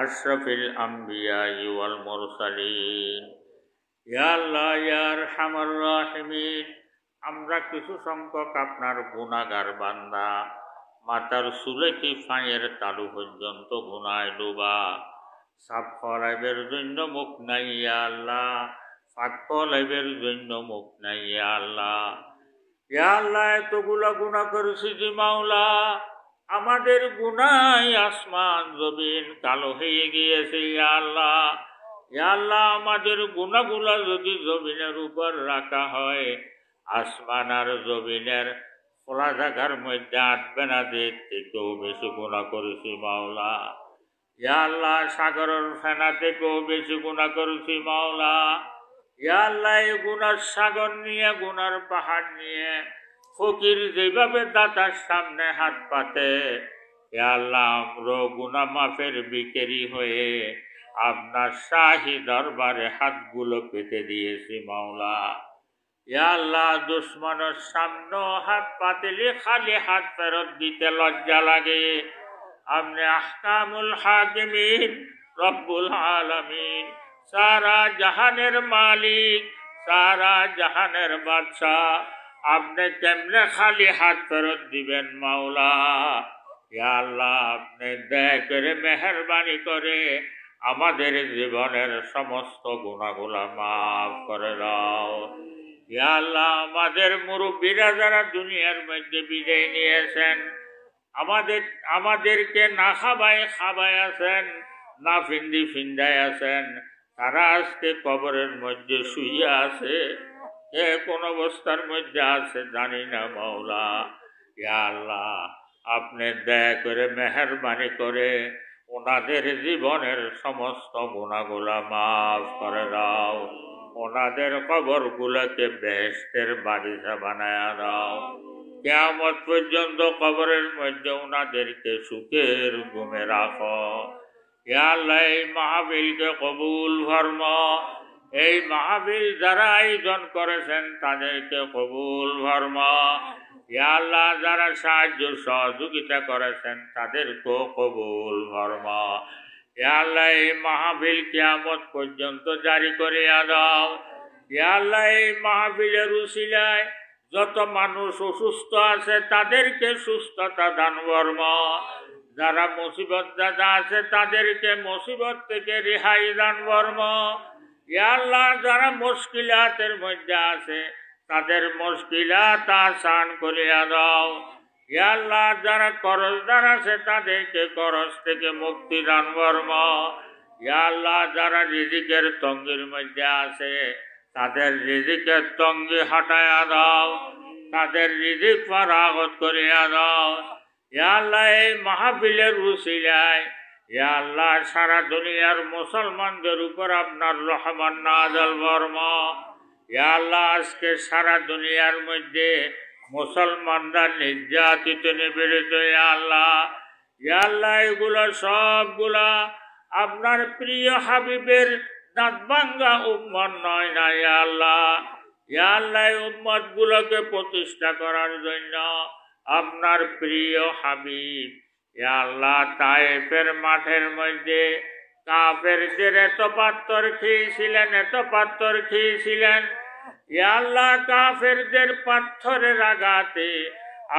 [SPEAKER 1] আশরাফিল আমবিয়া ওয়াল মুরসালিন। ইয়া আল্লাহ ইয়া আরহামার রাহিমিন। আমরা কিছু সংখ্যক আপনার গুনাহগার বান্দা, মাথার চুলেটি পায়ের তালু পর্যন্ত গুনায় ডোবা, সাফ করাইবের জন্য মুখ নাই ইয়া আল্লাহ, পাক করাইবের জন্য মুখ নাই ইয়া আল্লাহ। ইয়া আল্লাহ এতগুলা গুনাহ করেছি যে মাওলা, আমাদের গুনায় আসমান জমিন কালো হয়ে গিয়েছে ইয়া আল্লাহ। ইয়া আল্লাহ আমাদের গুনাহগুলা যদি জমিনের উপর রাখা হয়, আসমান আর জমিনের খোলা জায়গার মধ্যে আটবে না, যে থেকেও বেশি গুনাহ করেছি মাওলা। ইয়া আল্লাহ সাগরের ফেনা থেকেও বেশি গুনাহ করেছি মাওলা। ইয়া আল্লাহ এই গুনার সাগর নিয়ে, গুনার পাহাড় নিয়ে ফকির যেভাবে দাতার সামনে হাত পাতে, ইয়া আল্লাহ আমরা গুনাহ মাফের বিকেরি হয়ে আপনার শাহী দরবারে হাতগুলো পেতে দিয়েছি মাওলা। ইয়া আল্লাহ দুশ্মনের সামনে হাত পাতলে খালি হাত ফেরত দিতে লজ্জা লাগে। আপনি আহকামুল হাকিমিন, রব্বুল আলামিন, সারা জাহানের মালিক, সারা জাহানের বাদশাহ, আপনি কেমনে খালি হাত ফেরত দিবেন মাওলা? ইয়া আল্লাহ আপনি দয়া করে মেহেরবানি করে আমাদের জীবনের সমস্ত গুনাহগুলো মাফ করে দাও। ইয়া আল্লাহ আমাদের মুরব্বীরা যারা দুনিয়ার মধ্যে বিদায় নিয়েছেন, আমাদেরকে না খাবায় আছেন, না ফিন্দায় আছেন, তারা আজকে কবরের মধ্যে শুইয়া আছে। কে কোন অবস্থার মধ্যে আছে জানি না মাওলা। ইয়া আল্লাহ আপনি দয়া করে মেহেরবানি করে ওনাদের জীবনের সমস্ত গুনাহগুলা মাফ করে দাও। ওনাদের কবরগুলোকে বেহেশতের বাগিচা বানায়া দাও। কিয়ামত পর্যন্ত কবরের মধ্যে ওনাদেরকে সুখের ঘুমে রাখো। ইয়া আল্লাহ এই মাহফিলকে কবুল ফরমা। এই মাহফিল যারা আয়োজন করেছেন তাদেরকে কবুল ফরমা। ইয়া আল্লাহ যারা সাহায্য সহযোগিতা করেছেন তাদেরকেও কবুল ফরমা। ইয়া আল্লাহ এই মাহফিল কিয়ামত পর্যন্ত জারি করিয়া দাও। ইয়া আল্লাহ এই মাহফিলের উসিলায় যত মানুষ অসুস্থ আছে তাদেরকে সুস্থতা দান ফরমা। যারা মুসিবত দাদা আছে তাদেরকে মুসিবত থেকে রেহাই দান ফরমা। ইয়া আল্লাহ যারা মুশকিলাতের মধ্যে আছে তাদের মুশকিলাত আসান করিয়া দাও। ইয়া আল্লাহ যারা কর্জদার আছে তাদেরকে কর্জ থেকে মুক্তি দান ফরমা। ইয়া আল্লাহ যারা রিজিকের তঙ্গির মধ্যে আছে তাদের রিজিকের তঙ্গি হটায়া দাও, তাদের রিজিক ফরাগত করিয়া দাও। ইয়া আল্লাহ এই মাহফিলের উসিলায় ইয়া আল্লাহ সারা দুনিয়ার মুসলমানদের উপর আপনার রহমান নাযিল ফরমা। ইয়া আল্লাহ আজকে সারা দুনিয়ার মধ্যে মুসলমানরা নির্যাতিত নিপীড়িত। ইয়া আল্লাহ এগুলো সবগুলা আপনার প্রিয় হাবিবের দাঁত ভাঙ্গা উম্মত নয় না। ইয়া আল্লাহ উম্মত গুলোকে প্রতিষ্ঠা করার জন্য আপনার প্রিয় হাবিব ইয়া আল্লাহ তায়েফের মাঠের মধ্যে কাফেরদের এত পাথর খেয়েছিলেন। ইয়া আল্লাহ কাফেরদের পাথরের আঘাতে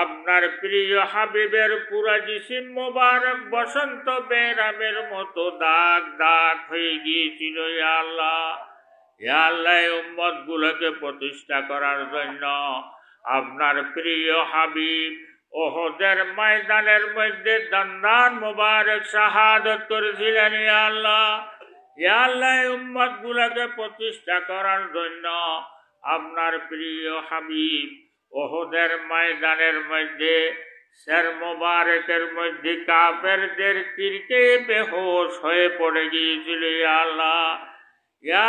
[SPEAKER 1] আপনার প্রিয় হাবিবের পুরা জিসিম মোবারক বসন্ত বেরামের মতো দাগ হয়ে গিয়েছিল। ইয়া আল্লাহ উম্মত গুলোকে প্রতিষ্ঠা করার জন্য আপনার প্রিয় হাবিব ওহদের ময়দানের মধ্যে দন্দান মোবারক শাহাদত করেছিলেন। ইয়া আল্লাহ উম্মত গুলোকে প্রতিষ্ঠা করার জন্য আপনার প্রিয় হাবিব ওহদের ময়দানের মধ্যে শের মোবারকের মধ্যে কাফেরদের তীরকে বেহুশ হয়ে পড়ে গিয়েছিল। ইয়া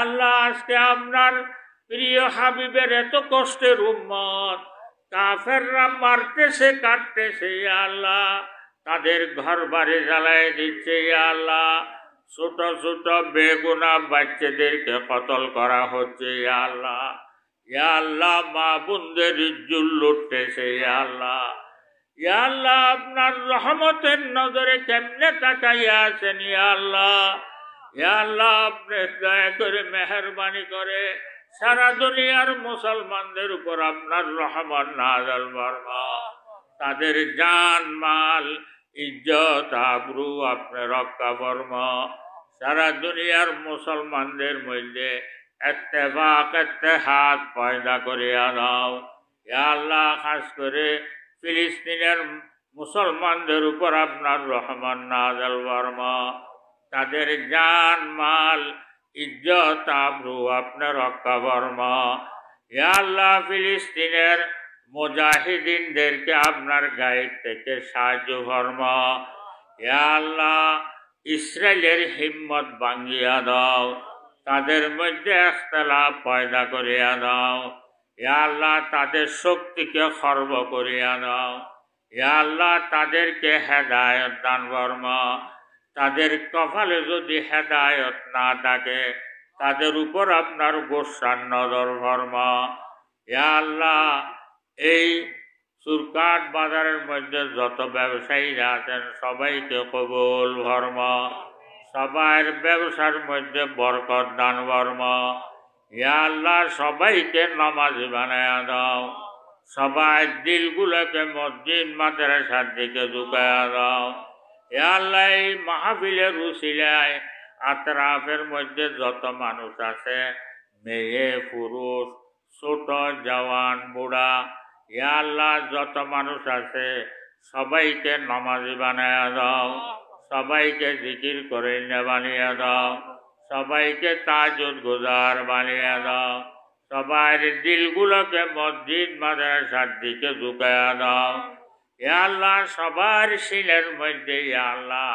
[SPEAKER 1] আল্লাহ আজকে আপনার প্রিয় হাবিবের এত কষ্টের উম্মত কাফেররা মারতেছে কাটতেছে। ইয়া আল্লাহ তাদের ঘর বাড়ি জ্বালায় দিচ্ছে। ইয়া আল্লাহ ছোট ছোট বেগুনা বাচ্চাদেরকে কতল করা হচ্ছে। ইয়া আল্লাহ মা বোনদের ইজ্জত লুটতেছে। ইয়া আল্লাহ আপনার রহমতের নজরে কেমনে তাকাইয়া আছেন। ইয়া আল্লাহ আপনি দয়া করে মেহেরবানি করে সারা দুনিয়ার মুসলমানদের উপর আপনার রহমান নাযিল ফরমা। তাদের জান মাল ইজ্জত আবরু আপনি রক্ষা ফরমা। সারা দুনিয়ার মুসলমানদের মধ্যে ইত্তেফাক ইত্তেহাদ পয়দা করিয়া দাও। ইয়া আল্লাহ খাস করে ফিলিস্তিনের মুসলমানদের উপর আপনার রহমান নাযিল ফরমা। তাদের জান মাল ইজ্জত আবরু আপনি রক্ষা ফরমা। ইয়া আল্লাহ ফিলিস্তিনের মুজাহিদিনদেরকে আপনার গায়েব থেকে সাহায্য ফরমা। ইয়া আল্লাহ ইসরায়েলের হিম্মত ভাঙ্গিয়া দাও, তাদের মধ্যে ইখতিলাফ পয়দা করিয়া দাও। ইয়া আল্লাহ তাদের শক্তিকে খর্ব করিয়া দাও। ইয়া আল্লাহ তাদেরকে হেদায়েত দান ফরমা। তাদের কপালে যদি হেদায়েত না থাকে তাদের উপর আপনার গোসার নজর ফরমা। ইয়া আল্লাহ এই সুরকাট বাজারের মধ্যে যত ব্যবসায়ীরা আছেন সবাইকে কবুল ফরমা। সবার ব্যবসার মধ্যে বরকত দান ফরমা। ইয়া আল্লাহ সবাইকে নামাজি বানায়া দাও। সবাই দিলগুলোকে মসজিদ মাদ্রাসার দিকে ঝুঁকায়া দাও। ইয়া আল্লাহ এই মাহফিলের উসিলায় আতরাফের মধ্যে যত মানুষ আছে মেয়ে পুরুষ ছোট জওয়ান বুড়া, ইয়া আল্লাহ যত মানুষ আছে সবাইকে নামাজি বানায়া দাও, সবাইকে জিকির করে বানিয়ে দাও, সবাইকে তাজুদ গুজার বানিয়ে দাও, সবার দিলগুলোকে মসজিদ মাদ্রাসার দিকে ঝুঁকায়া দাও। ইয়া আল্লাহ সবার সিনের মধ্যে ইয়া আল্লাহ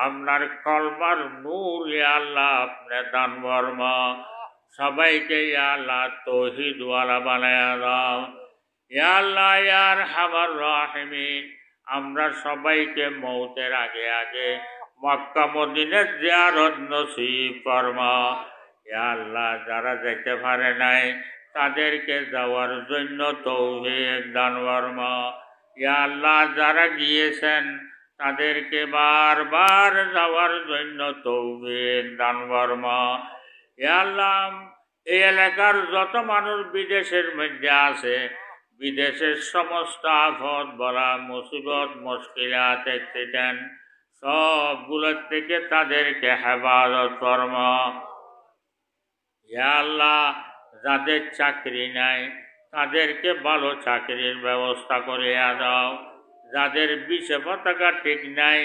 [SPEAKER 1] আপনার কলমার নূর ইয়া আল্লাহ আপনি দান বর্মা, সবাইকে ইয়া আল্লাহ তৌহিদ ওয়ালা বানায়া দাও। ইয়া আল্লাহ ইয়া আরহামার রাহিমিন, আমরা সবাইকে মৌতের আগে আগে মক্কা মদিনার জিয়ারত নসিব ফরমা। ইয়া আল্লাহ যারা যেতে পারে নাই তাদেরকে যাওয়ার জন্য তৌফিক দান ফরমা। ইয়া আল্লাহ যারা গিয়েছেন তাদেরকে বারবার যাওয়ার জন্য তৌফিক দান ফরমা। ইয়া আল্লাহ এই এলাকার যত মানুষ বিদেশের মধ্যে আছে, বিদেশের সমস্ত আফত বলা মুসিবত মুশকিলাত অ্যাক্সিডেন্ট সবগুলোর থেকে তাদেরকে হেফাজত ফরমা। ইয়া আল্লাহ যাদের চাকরি নাই তাদেরকে ভালো চাকরির ব্যবস্থা করিয়া দাও, যাদের বিষে পতাকা ঠিক নাই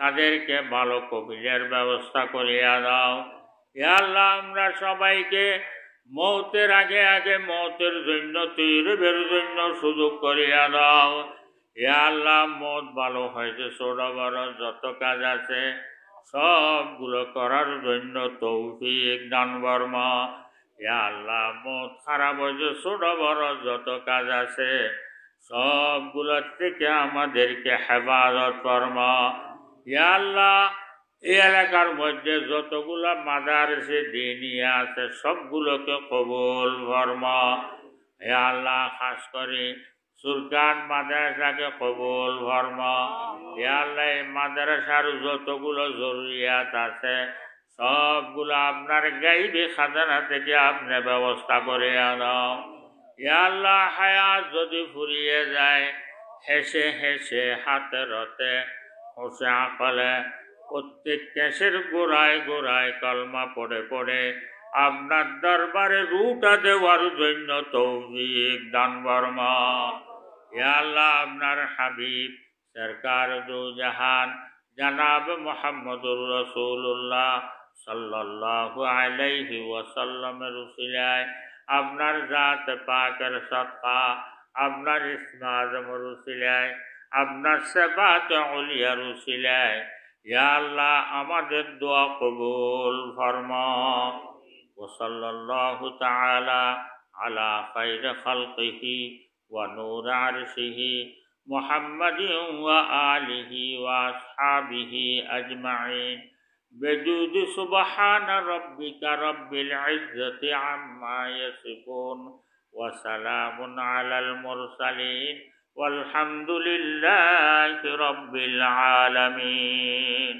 [SPEAKER 1] তাদেরকে ভালো কবিলের ব্যবস্থা করিয়া দাও। ইয়া আল্লাহ আমরা সবাইকে মৌতের আগে আগে মৌতের জন্য তৈরির জন্য সুযোগ করিয়া দাও। ইয়া আল্লাহ মৌত ভালো হয়েছে ছোট বড় যত কাজ আছে সবগুলো করার জন্য তৌফিক দান ফরমা। ইয়া আল্লাহ মৌত খারাপ হয়েছে ছোট বড় যত কাজ আছে সবগুলোর থেকে আমাদেরকে হেফাজত ফরমা। ইয়া আল্লাহ এই এলাকার মধ্যে যতগুলো মাদারসে দিনিয়া আছে সবগুলোকে কবুল ফরমা। ইয়া আল্লাহ খাস করে সুলতান মাদ্রাসাকে কবুল ফরমা। ইয়া আল্লাহ এই মাদ্রাসার যতগুলো জরুরিয়াত আছে সবগুলো আপনার গাইবে খাজানা থেকে আপনি ব্যবস্থা করে দাও। ইয়া আল্লাহ হায়াত যদি ফুরিয়ে যায় হেসে হেসে হাতে রতে হোসে আকলে প্রত্যেক কেসের গোড়ায় গোড়ায় কলমা পড়ে পড়ে আপনার দরবারে রুটা দেওয়ার জন্য তৌফিক দান ফরমা। ইয়া আল্লাহ আপনার হাবিব সরকার দু জাহান জনাব মুহাম্মদুর রাসূলুল্লাহ সাল্লাল্লাহু আলাইহি ওয়াসাল্লামের উসিলায় আপনার জাত পাকের সদকা, আপনার ইসমে আজমের উসিলায়, আপনার সিফাত উলিয়ার উসিলায় ইয়া আল্লাহ আমাদের দোয়া কবুল ফরমা। ওয়াসাল্লাল্লাহু তাআলা আলা খায়রি খালকিহি ওয়া নূর আরশিহি মুহাম্মাদিন ওয়া আলিহি ওয়া আসহাবিহি আজমাইন بجود سبحان ربك رب العزة عما يصفون وسلام على المرسلين والحمد لله رب العالمين.